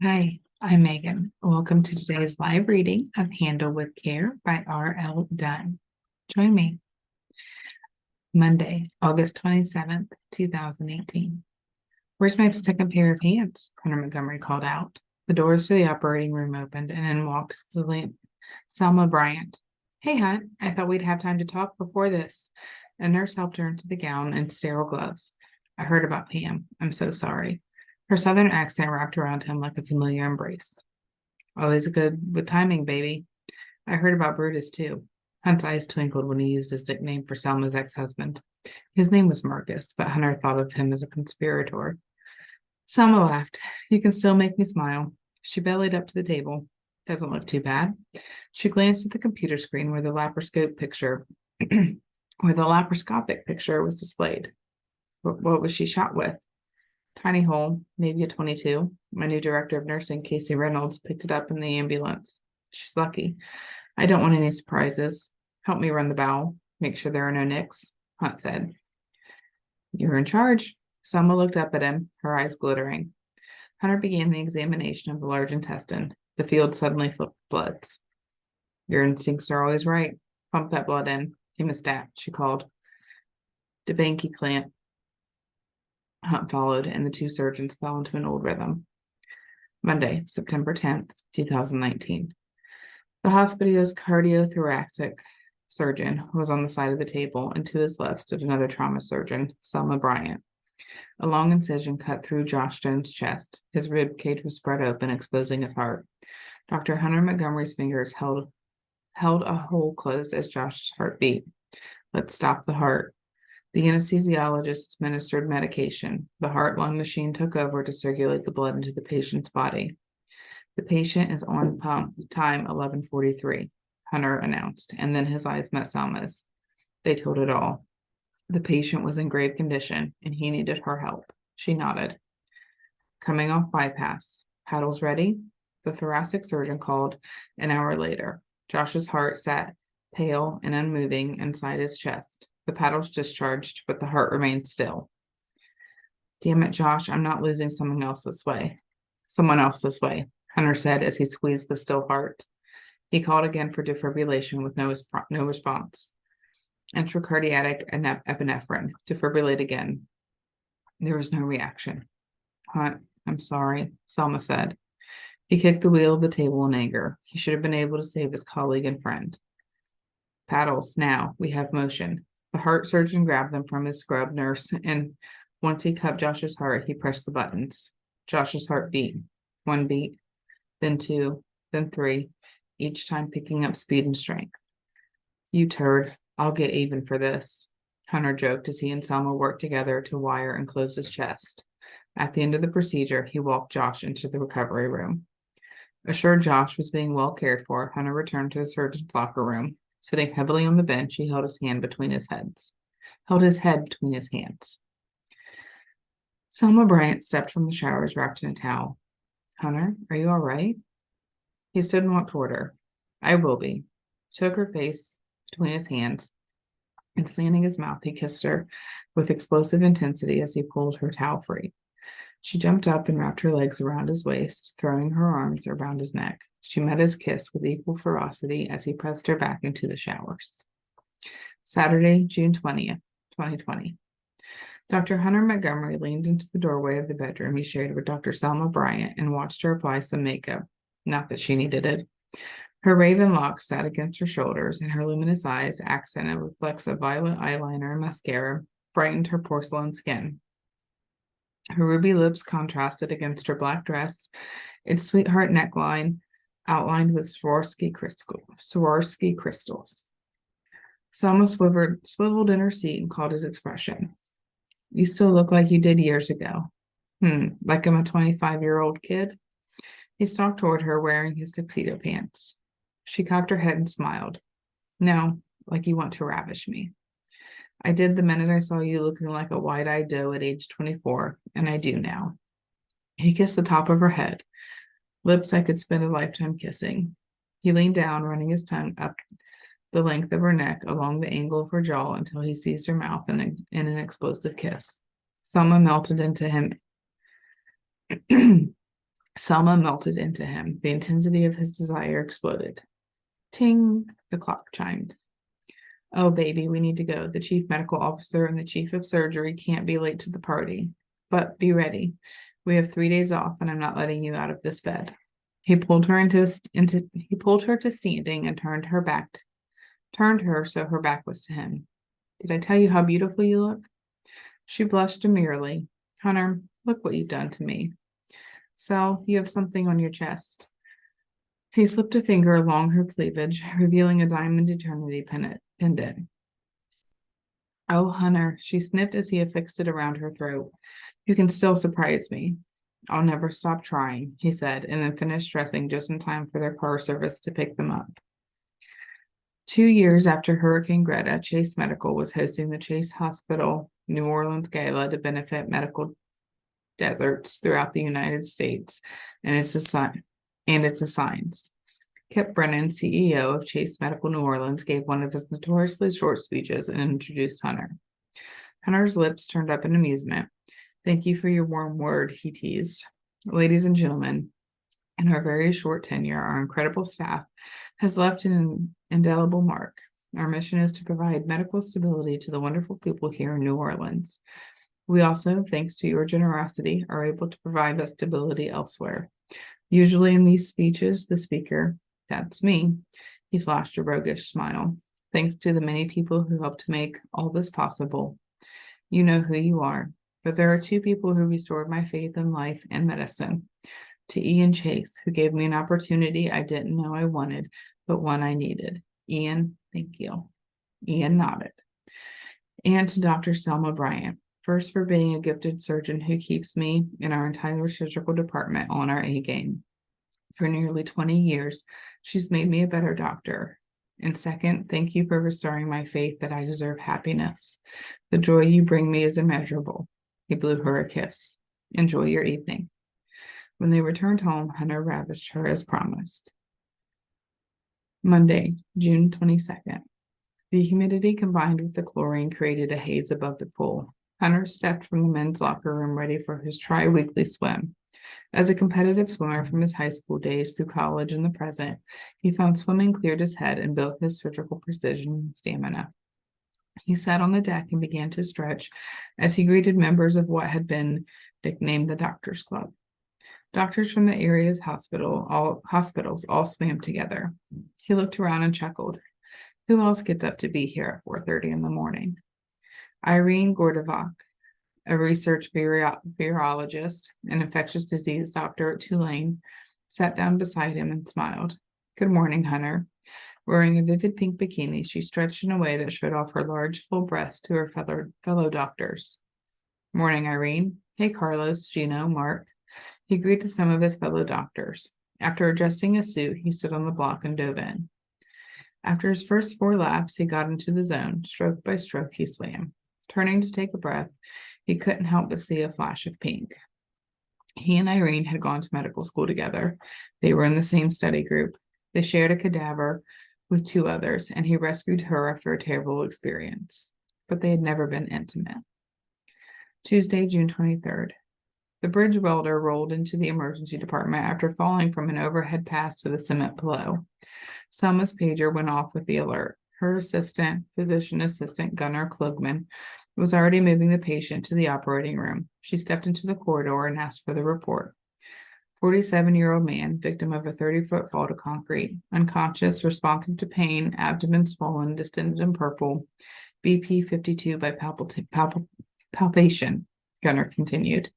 Hi, I'm Megan. Welcome to today's live reading of Handle with Care by R.L. Dunn. Join me. Monday, August 27th, 2018. Where's my second pair of hands? Hunter Montgomery called out. The doors to the operating room opened and in walked Selma Bryant. Hey, Hunt, I thought we'd have time to talk before this. A nurse helped her into the gown and sterile gloves. I heard about Pam. I'm so sorry. Her southern accent wrapped around him like a familiar embrace. Always good with timing, baby. I heard about Brutus, too. Hunt's eyes twinkled when he used his nickname for Selma's ex-husband. His name was Marcus, but Hunter thought of him as a conspirator. Selma laughed. You can still make me smile. She bellied up to the table. Doesn't look too bad. She glanced at the computer screen where the laparoscopic picture was displayed. What was she shot with? Tiny hole, maybe a 22. My new director of nursing, Casey Reynolds, picked it up in the ambulance. She's lucky. I don't want any surprises. Help me run the bowel. Make sure there are no nicks, Hunt said. You're in charge. Selma looked up at him, her eyes glittering. Hunter began the examination of the large intestine. The field suddenly flipped bloods. Your instincts are always right. Pump that blood in. Hemostat, she called. DeBanky clamp. Hunt followed, and the two surgeons fell into an old rhythm. Monday, September 10th, 2019. The hospital's cardiothoracic surgeon was on the side of the table, and to his left stood another trauma surgeon, Selma Bryant. A long incision cut through Josh Jones' chest. His rib cage was spread open, exposing his heart. Dr. Hunter Montgomery's fingers held a hole closed as Josh's heart beat. Let's stop the heart. The anesthesiologist administered medication. The heart-lung machine took over to circulate the blood into the patient's body. The patient is on pump, time 11:43, Hunter announced, and then his eyes met Selma's. They told it all. The patient was in grave condition, and he needed her help. She nodded. Coming off bypass. Paddles ready? The thoracic surgeon called an hour later. Josh's heart sat pale and unmoving inside his chest. The paddles discharged, but the heart remained still. Damn it, Josh, I'm not losing someone else this way, Hunter said as he squeezed the still heart. He called again for defibrillation with no response. Intracardiac epinephrine. Defibrillate again. There was no reaction. Hunt, I'm sorry, Selma said. He kicked the wheel of the table in anger. He should have been able to save his colleague and friend. Paddles, now. We have motion. The heart surgeon grabbed them from his scrub nurse, and once he cupped Josh's heart, he pressed the buttons. Josh's heart beat. One beat, then two, then three, each time picking up speed and strength. You turd, I'll get even for this, Hunter joked as he and Selma worked together to wire and close his chest. At the end of the procedure, he walked Josh into the recovery room. Assured Josh was being well cared for, Hunter returned to the surgeon's locker room. Sitting heavily on the bench, he held his head between his hands. Selma Bryant stepped from the showers wrapped in a towel. Hunter, are you all right? He stood and walked toward her. I will be. Took her face between his hands, and slanting his mouth, he kissed her with explosive intensity as he pulled her towel free. She jumped up and wrapped her legs around his waist, throwing her arms around his neck. She met his kiss with equal ferocity as he pressed her back into the showers. Saturday, June 20th, 2020. Dr. Hunter Montgomery leaned into the doorway of the bedroom he shared with Dr. Selma Bryant and watched her apply some makeup. Not that she needed it. Her raven locks sat against her shoulders, and her luminous eyes, accented with flecks of violet eyeliner and mascara, brightened her porcelain skin. Her ruby lips contrasted against her black dress, its sweetheart neckline outlined with Swarovski crystals. Selma swiveled in her seat and caught his expression. You still look like you did years ago. Like I'm a 25-year-old kid? He stalked toward her wearing his tuxedo pants. She cocked her head and smiled. No, like you want to ravish me. I did the minute I saw you looking like a wide-eyed doe at age 24, and I do now. He kissed the top of her head, lips I could spend a lifetime kissing. He leaned down, running his tongue up the length of her neck along the angle of her jaw until he seized her mouth in an explosive kiss. Selma melted into him. Selma melted into him. The intensity of his desire exploded. Ting, the clock chimed. Oh, baby, we need to go. The chief medical officer and the chief of surgery can't be late to the party. But be ready. We have 3 days off, and I'm not letting you out of this bed. He pulled her to standing and turned her so her back was to him. Did I tell you how beautiful you look? She blushed demurely. Hunter, look what you've done to me. Sal, you have something on your chest. He slipped a finger along her cleavage, revealing a diamond eternity pendant. Oh, Hunter, she sniffed as he affixed it around her throat. You can still surprise me. I'll never stop trying, he said, and then finished dressing just in time for their car service to pick them up. 2 years after Hurricane Greta, Chase Medical was hosting the Chase Hospital New Orleans Gala to benefit medical deserts throughout the United States and its assigns. Kip Brennan, CEO of Chase Medical New Orleans, gave one of his notoriously short speeches and introduced Hunter. Hunter's lips turned up in amusement. Thank you for your warm word, he teased. Ladies and gentlemen, in our very short tenure, our incredible staff has left an indelible mark. Our mission is to provide medical stability to the wonderful people here in New Orleans. We also, thanks to your generosity, are able to provide that stability elsewhere. Usually in these speeches, the speaker, that's me, he flashed a roguish smile. Thanks to the many people who helped to make all this possible. You know who you are. But there are 2 people who restored my faith in life and medicine. To Ian Chase, who gave me an opportunity I didn't know I wanted, but one I needed. Ian, thank you. Ian nodded. And to Dr. Selma Bryant, first for being a gifted surgeon who keeps me and our entire surgical department on our A game. For nearly 20 years, she's made me a better doctor. And second, thank you for restoring my faith that I deserve happiness. The joy you bring me is immeasurable. He blew her a kiss. Enjoy your evening. When they returned home, Hunter ravished her as promised. Monday, June 22nd. The humidity combined with the chlorine created a haze above the pool. Hunter stepped from the men's locker room ready for his tri-weekly swim. As a competitive swimmer from his high school days through college and the present, he found swimming cleared his head and built his surgical precision and stamina. He sat on the deck and began to stretch as he greeted members of what had been nicknamed the Doctors Club. Doctors from the area's hospitals all swam together. He looked around and chuckled. Who else gets up to be here at 4:30 in the morning? Irene Gordovac, a research virologist, an infectious disease doctor at Tulane, sat down beside him and smiled. Good morning, Hunter. Wearing a vivid pink bikini, she stretched in a way that showed off her large, full breasts to her fellow doctors. Morning, Irene. Hey, Carlos, Gino, Mark. He greeted some of his fellow doctors. After adjusting his suit, he stood on the block and dove in. After his first 4 laps, he got into the zone. Stroke by stroke, he swam. Turning to take a breath, he couldn't help but see a flash of pink. He and Irene had gone to medical school together. They were in the same study group. They shared a cadaver with 2 others, and he rescued her after a terrible experience. But they had never been intimate. Tuesday, June 23rd. The bridge welder rolled into the emergency department after falling from an overhead pass to the cement below. Selma's pager went off with the alert. Her physician assistant, Gunnar Klugman, was already moving the patient to the operating room. She stepped into the corridor and asked for the report. 47-year-old man, victim of a 30-foot fall to concrete, unconscious, responsive to pain, abdomen swollen, distended and purple, BP 52 by palpation, Gunnar continued.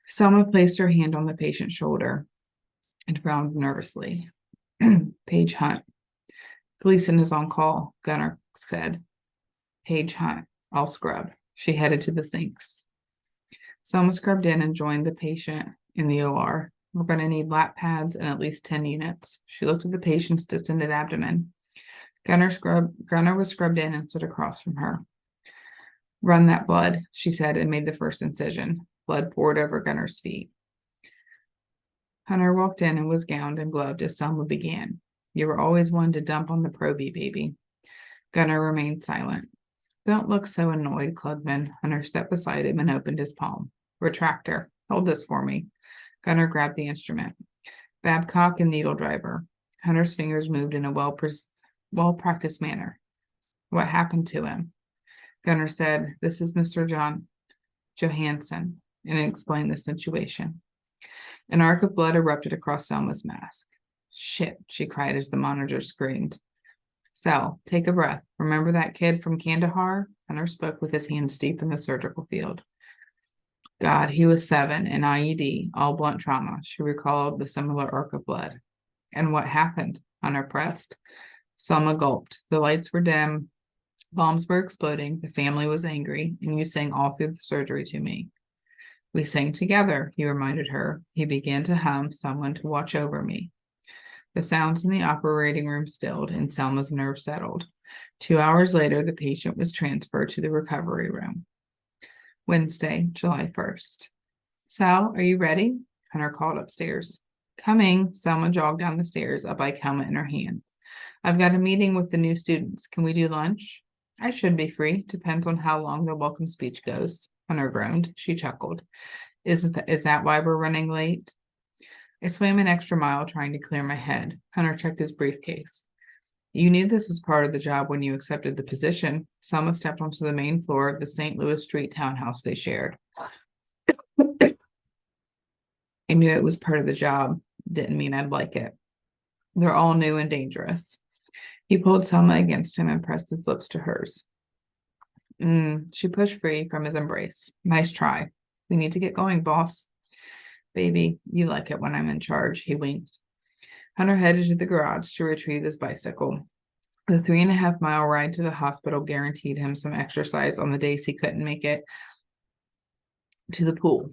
Selma placed her hand on the patient's shoulder and frowned nervously. Paige Hunt. Gleason is on call, Gunnar said. Paige Hunt, I'll scrub. She headed to the sinks. Selma scrubbed in and joined the patient in the OR. We're going to need lap pads and at least 10 units. She looked at the patient's distended abdomen. Gunnar was scrubbed in and stood across from her. Run that blood, she said, and made the first incision. Blood poured over Gunnar's feet. Hunter walked in and was gowned and gloved as Selma began. You were always one to dump on the probie, baby. Gunnar remained silent. Don't look so annoyed, Klugman. Hunter stepped beside him and opened his palm. Retractor, hold this for me. Gunner grabbed the instrument. Babcock and needle driver. Hunter's fingers moved in a well-practiced manner. What happened to him? Gunner said, "This is Mr. John Johansson," and explained the situation. An arc of blood erupted across Selma's mask. "Shit," she cried as the monitor screamed. "Sel, take a breath. Remember that kid from Kandahar?" Hunter spoke with his hands deep in the surgical field. God, he was 7, an IED, all blunt trauma. She recalled the similar arc of blood. "And what happened?" Hunter pressed. Selma gulped. "The lights were dim. Bombs were exploding. The family was angry, and you sang all through the surgery to me." "We sang together," he reminded her. He began to hum, "Someone to watch over me." The sounds in the operating room stilled, and Selma's nerves settled. 2 hours later, the patient was transferred to the recovery room. Wednesday, July 1st. "Sal, are you ready?" Hunter called upstairs. "Coming." Selma jogged down the stairs, a bike helmet in her hands. "I've got a meeting with the new students. Can we do lunch?" "I should be free. Depends on how long the welcome speech goes." Hunter groaned. She chuckled. Is that why we're running late?" I swam an extra mile trying to clear my head. Hunter checked his briefcase. "You knew this was part of the job when you accepted the position." Selma stepped onto the main floor of the St. Louis Street townhouse they shared. "I knew it was part of the job. Didn't mean I'd like it. They're all new and dangerous." He pulled Selma against him and pressed his lips to hers. She pushed free from his embrace. "Nice try. We need to get going, boss." "Baby, you like it when I'm in charge," he winked. Hunter headed to the garage to retrieve his bicycle. The 3.5-mile ride to the hospital guaranteed him some exercise on the days he couldn't make it to the pool.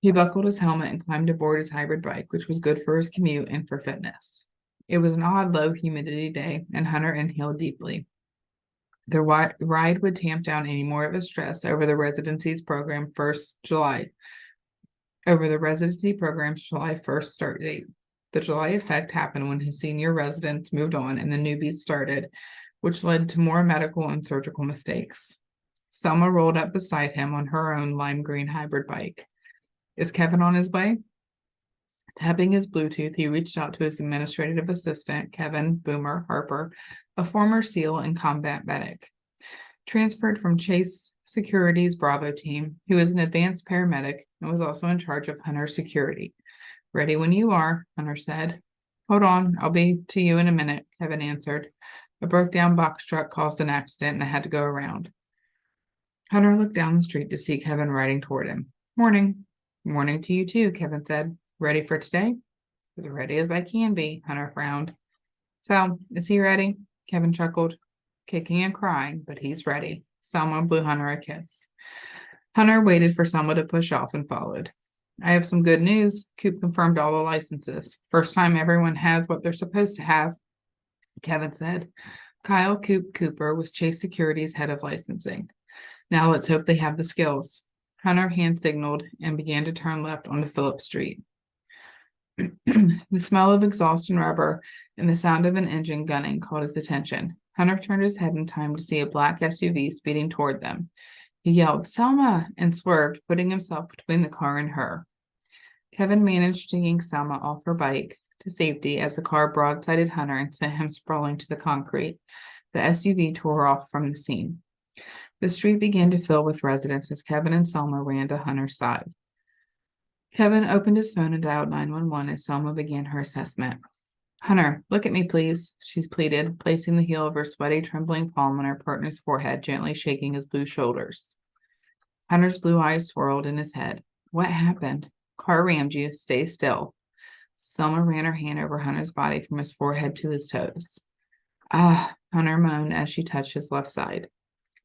He buckled his helmet and climbed aboard his hybrid bike, which was good for his commute and for fitness. It was an odd, low humidity day, and Hunter inhaled deeply. The ride would tamp down any more of his stress over the residency program's July 1st start date. The July effect happened when his senior residents moved on and the newbies started, which led to more medical and surgical mistakes. Selma rolled up beside him on her own lime green hybrid bike. "Is Kevin on his way?" Tapping his Bluetooth, he reached out to his administrative assistant, Kevin Boomer Harper, a former SEAL and combat medic. Transferred from Chase Security's Bravo team, who was an advanced paramedic and was also in charge of Hunter's security. "Ready when you are," Hunter said. "Hold on, I'll be to you in a minute," Kevin answered. "A broke-down box truck caused an accident and I had to go around." Hunter looked down the street to see Kevin riding toward him. "Morning." "Morning to you too," Kevin said. "Ready for today?" "As ready as I can be," Hunter frowned. "So, is he ready?" Kevin chuckled. "Kicking and crying, but he's ready." Selma blew Hunter a kiss. Hunter waited for Selma to push off and followed. "I have some good news. Coop confirmed all the licenses. First time everyone has what they're supposed to have," Kevin said. Kyle Coop Cooper was Chase Security's head of licensing. "Now let's hope they have the skills." Hunter hand signaled and began to turn left onto Phillips Street. The smell of exhaust and rubber and the sound of an engine gunning caught his attention. Hunter turned his head in time to see a black SUV speeding toward them. He yelled, "Selma!" and swerved, putting himself between the car and her. Kevin managed to yank Selma off her bike to safety as the car broadsided Hunter and sent him sprawling to the concrete. The SUV tore off from the scene. The street began to fill with residents as Kevin and Selma ran to Hunter's side. Kevin opened his phone and dialed 911 as Selma began her assessment. "Hunter, look at me, please," she pleaded, placing the heel of her sweaty, trembling palm on her partner's forehead, gently shaking his blue shoulders. Hunter's blue eyes swirled in his head. "What happened?" "Car rammed you. Stay still." Selma ran her hand over Hunter's body from his forehead to his toes. "Ah," Hunter moaned as she touched his left side.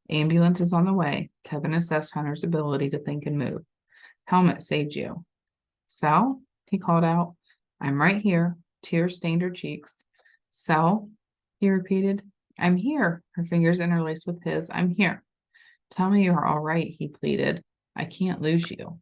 "Ambulance is on the way." Kevin assessed Hunter's ability to think and move. "Helmet saved you." "Sal?" he called out. "I'm right here." Tears stained her cheeks. "Sal?" he repeated. "I'm here." Her fingers interlaced with his. "I'm here." "Tell me you're all right," he pleaded. "I can't lose you."